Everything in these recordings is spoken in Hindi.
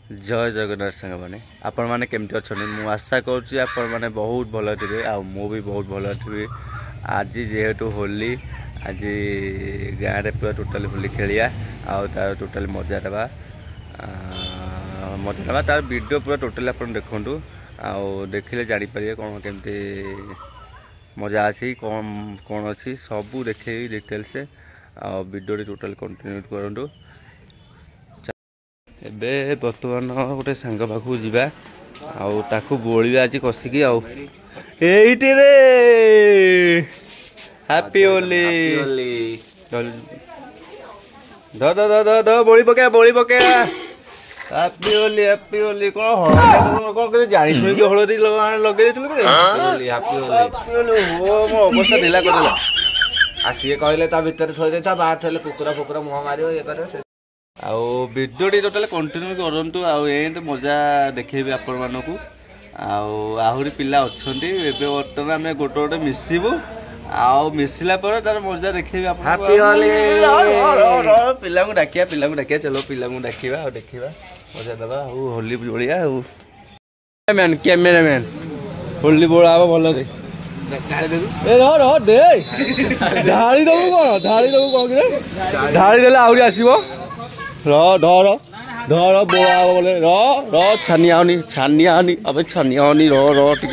जय जगन्नाथ सांग मैंने आपण मैंने केमती अच्छा मुझे आशा करुँच आपण मैंने बहुत भल थे मु भी बहुत भल थी। आज जेहेतु होली आज गाँव में पूरा टोटाल होली खेलिया आर टोटाल मजा दबा तार वीडियो पूरा टोटाल आप देखूँ देखिले जापर कौन केमती मजा अच्छी कौन कौन अच्छी सबू देखे डिटेल से वीडियो टोटाल कंटिन्यू करूँ। एबे बर्तमान गोटे सांग पाखु जीवा आकु बोलिया आज कसिकी आईटे रे हैप्पी होली बोली पके हैप्पी होली कौन जानी शुणी हलदी लगे अवस्था ढिला कर सी कहले भितर थोड़े बाहर थे कुकुरा फुकुरा मुह मार ये कर वीडियो टोटाल कंटिन्यू करूँ तो मजा देखी आपण मानक आहरी पिला अच्छा बर्तमान आम गोटे गोटे मिसबू मिसला तार मजा देखी पिला डाकिया चलो पिला डाकिया देखा मजा दबा होली जोड़िया मैन कैमेरामैन होली बोला हम भल ढाड़ी दबू कौन ढाड़ी देले आहरी आसो धर बोला बोले छानिया अबे छानिया टे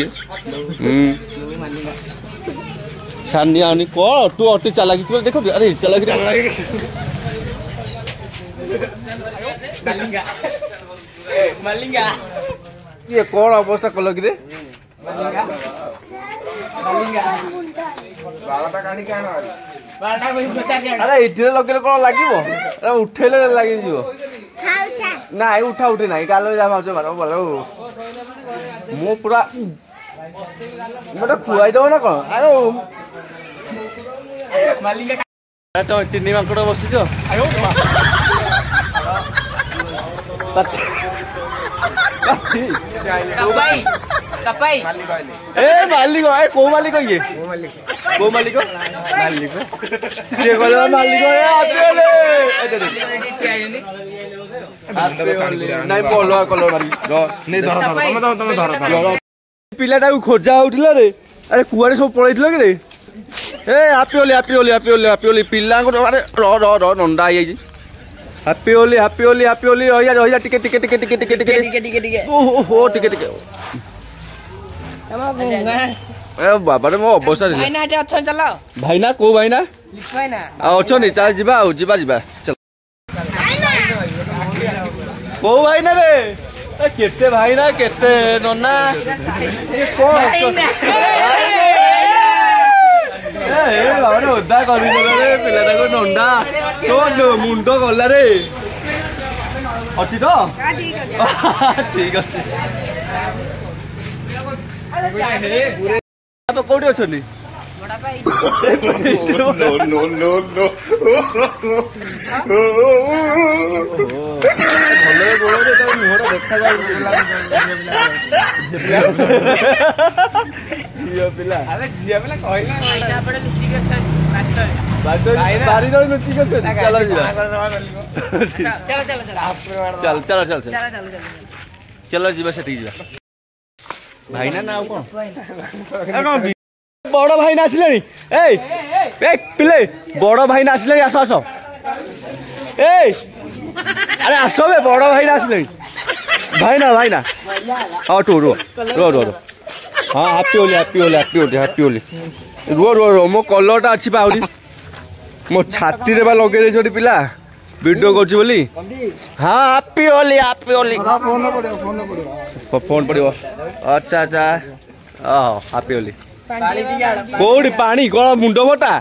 छानिया कौन तू अति चालाकी देखो अरे चालाकी ये कौन अवस्था कल कि अरे इटे लगे कौन लगे उठेले लगे ना उठा उठी ना काल मार बोलो मु पूरा मतलब खुआई दब ना कौन तो तीन माकड़ बसिच मालिक कौ मालिक ये कौ मालिक मालिक सी कह मालिक पिलाटा खोजा होता रे अरे कुआरे सब पलैल कि हैप्पी पिला नंदा हैप्पी होली रही टिके ओहो टिके बाबा रे मो अवस्था भाईना को भाईना अच्छा नहीं चल जीवा चल को भाईना रे केते भाईना केते नन्ना उदा कर पिलाटा नंदा तो मुंड गला रे अच्छी तो ठीक अच्छे कौटी अच्छा चलो जी भाईना ना कौन बड़ भाई आसिले पिले बड़ भाई आसिले आस आस अरे आस बे बड़ भाई आसिले भाईना हाँ टू रो हाँ हैप्पी होली रो मो कलरटा अच्छी आहरी मो छाती रे लगे पिला वीडियो कर बोली हाँ हैप्पी होली फोन पड़ो अच्छा हैप्पी होली कौड़ी पानी कौन मुंड फटा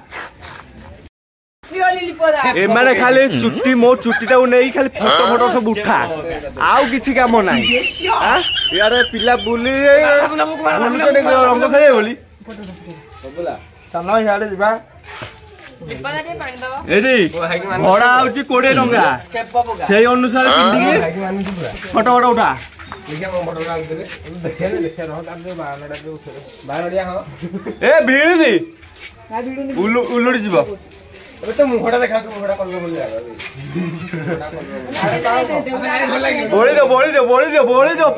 एमाने खाली चुट्टी मो चुट्टी नहीं खाली फोटो फोटो सब उठा आउ किसी काम ना यार पिला बुली रंग खेले बोली भड़ा हूँ 20 टंका से अनुसार फोटो फोटो उठा ए भिड़ी उलुड़ी जीव तो मुहटा देखा बोली दो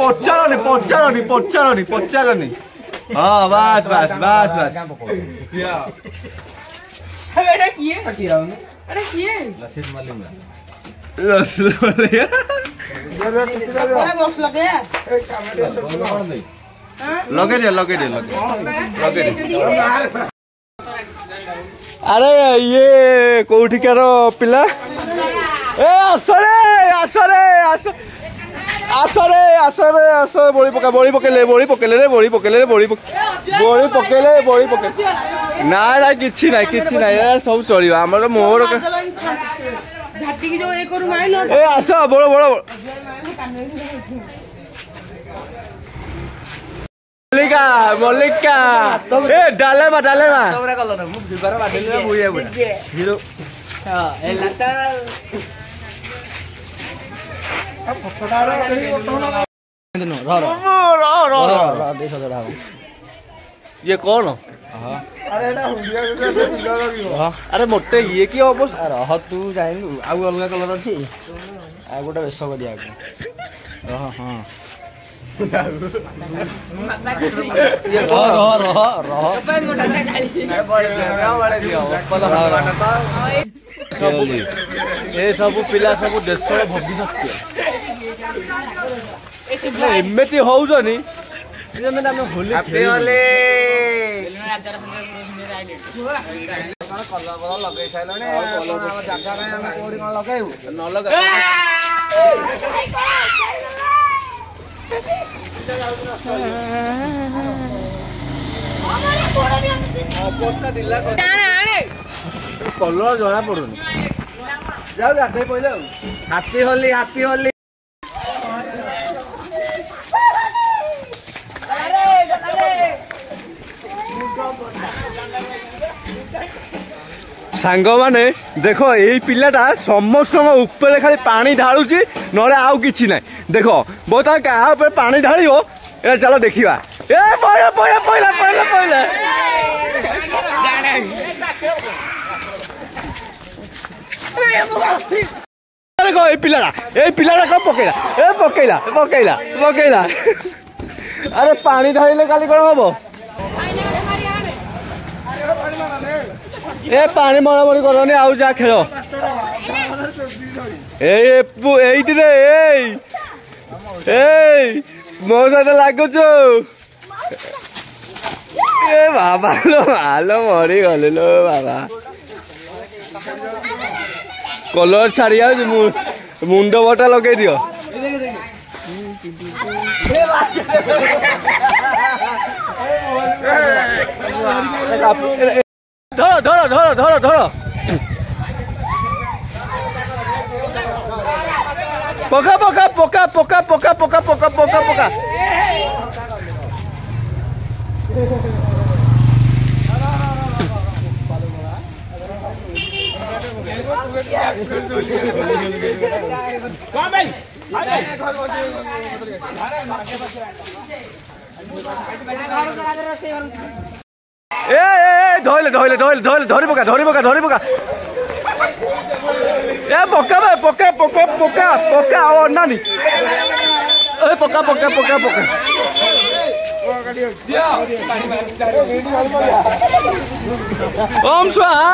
पचारनी हाँ बस बस बस बस लगे अरे ये कोठिकार पिला ए आसरे बोली पकेले ना किछि ना सब चलियो हमर मोर ए आस बोलो मल्लिका ए डालेमा हिरो ये कौन अरे मोटे ये की अवस्था रह तू जाइलु आउ अलग कलर अछि आ गोटे बेस करिया हाँ सब पिला सब देश भविष्य एमती होनी होली लगे कलर जना पड़ुनी जाओ गाधे पहले हाथी होली सांग माने देखो यही पिलाटा समस्त ऊपर खाली पानी ढालुची नले आउ किछि ना देखो बहुत क्या पानी ढालियो ए चलो देखिवा ए पहला देखो ये पिलाटा कब पकेला अरे पानी ढालिले काली कौन हम ए पानी मरामरी करनी आउ जा खेल मो सहित लगुच बाबा लो मरी गले लो बाबा कलर छाड़ी मुंड बटा लगे दियो धर पोका धरी पका ए पका नानी ए पका ओम स्वाहा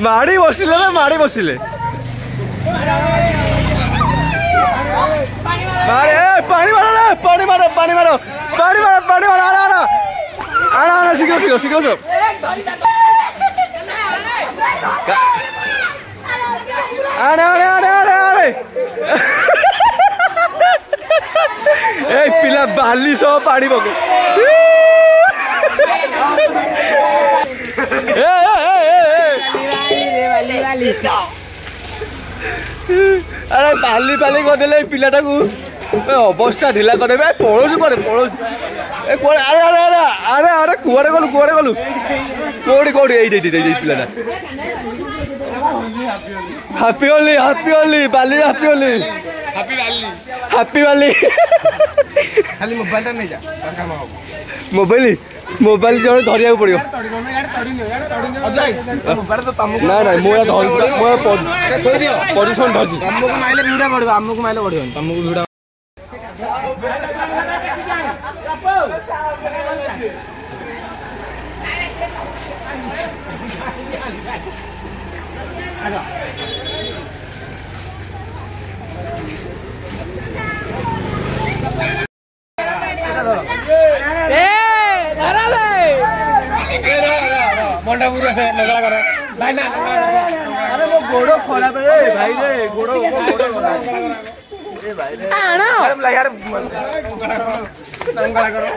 माड़ी बसिले पानी मारो आना शीघ्र आने ए पिला बाली सब पानी पके अरे बाली बाली करदेले पिलाटा को अवस्था ढिला करे पड़ोस करे पड़ोस अरे अरे अरे अरे अरे कुआरे गलु कोड़ी कोड़ी पिलाटा हैप्पी होली बाली हैप्पी होली हैप्पी बाली खाली मोबाइल नहीं जा काम हो मोबाइल जो धरिया पड़ो ना ना पोजिशन धरती तुमको माइले भिड़ा पड़ो आमको माइले पड़ो तुमको भिड़ा अरे वो गोड़ो खराब है भाई रे गोड़ो भाई रे यार तंगड़ा करो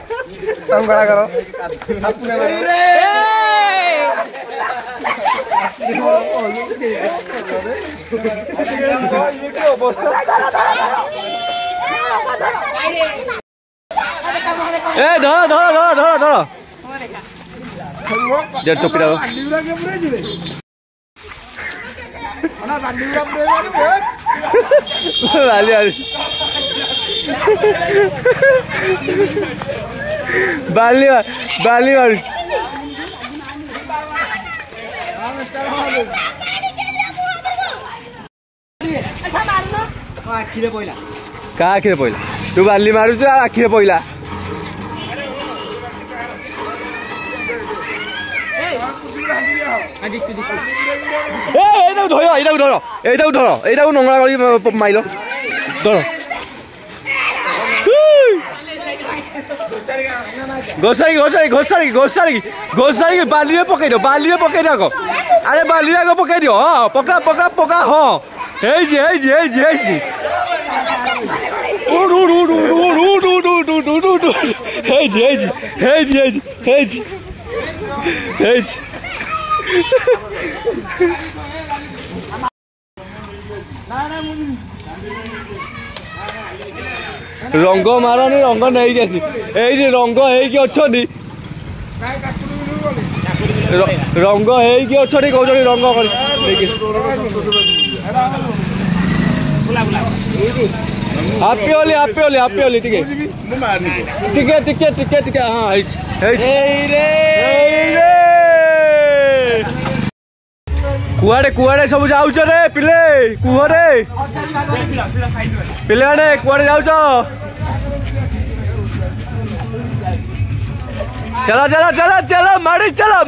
धरो जेट टोपी डालो बाली आखिरे पइला का आखिरे पइला तू बाली मारू आखिरे पइला धर नंगला मारिल धर घोसारी बाली पकड़ दो आग अरे बाली आग पकड़ दियो हाँ पका पका पका हाँ रंग मारनी रंग नहीं रंग अच्छी रंग अच्छी कौन रंग हैप्पी होली टिके हाँ कुआड़े सब जाऊच रे पिले कुहरे पिले आने कुआड़े जाऊच चलो माड़ी चलो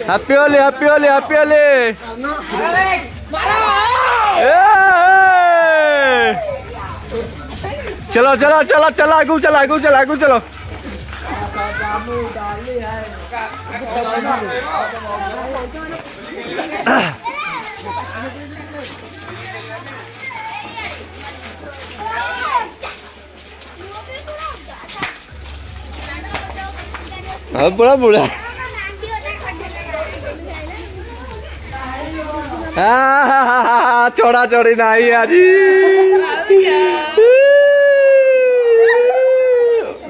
हैप्पी होली चलो आगू चलो बुढ़ा छोड़ा छोड़ी नहीं आज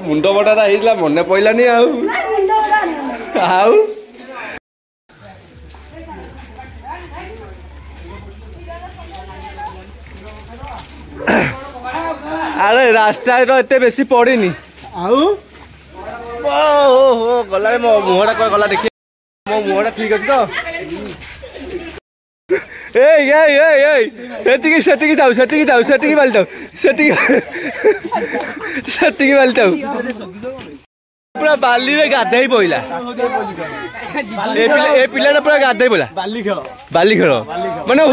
मुंड बटा मन पड़ानी अरे रास्ता एत बेसी पड़नी गला मो मुहटा कह गला देखिए मो मुहटा ठीक अच्छे तो बाली पूरा बाली रे गाधे पड़ा ए पिला पूरा गाधे पड़ा बाली खेल माने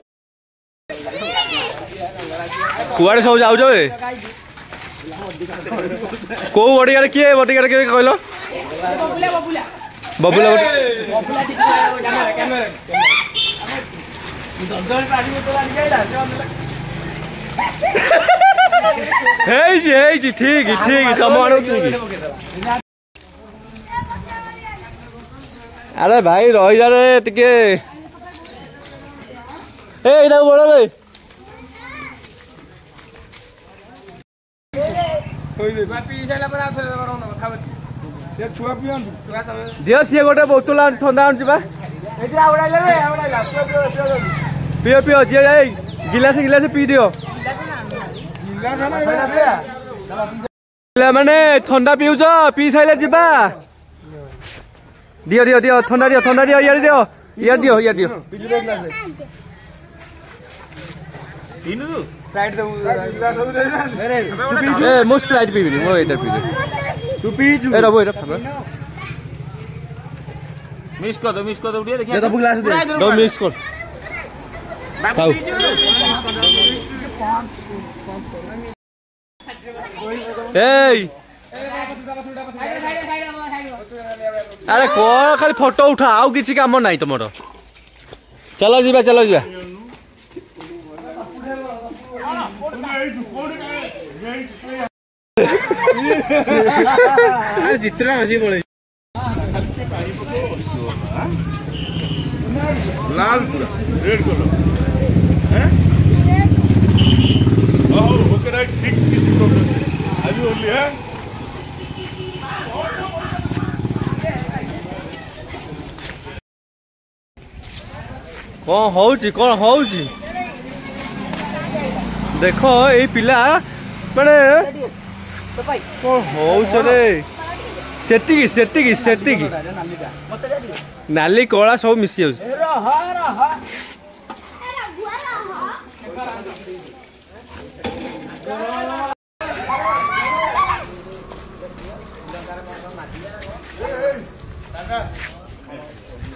कुआड़े सब जाऊ कौ बड़ियार किए कहल बबुला ठीक तुम अरे भाई रही जा रे टिके बड़ा रे दियो सी गोटे बोतल ठंडा आनी पिओ पिओ जी गिलास गिलास पी दियो माने ठंडा पीउछ पी साइले जीवा दियो दियो दियो ठंडा दियो यार दियो यार दियो मो स्प्राइट पीबी मो एटा पीबी तू पी जु ए रबो एटा मिस कर दो उठिए देखिए ये तो ग्लास दे दो मिस कर खाओ ए अरे कौन खाली फोटो उठा आउ किसी काम नहीं तुम चलो जीवा जितना हसी पड़े लाल पूरा रेड कलर हैं ओके राइट ठीक आज ओनली है कौन होउची देखो ये पिला माने कौन होउछ रे सेती नाली कला सब मिसी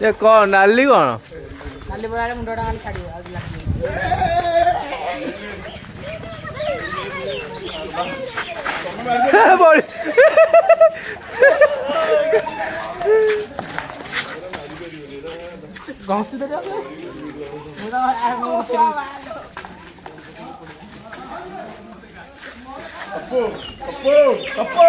ये कौन नाली कौन नाली बड़ा मुंडा खाली छाड़ियो आज बोल गौसी दे दे मुदा कपो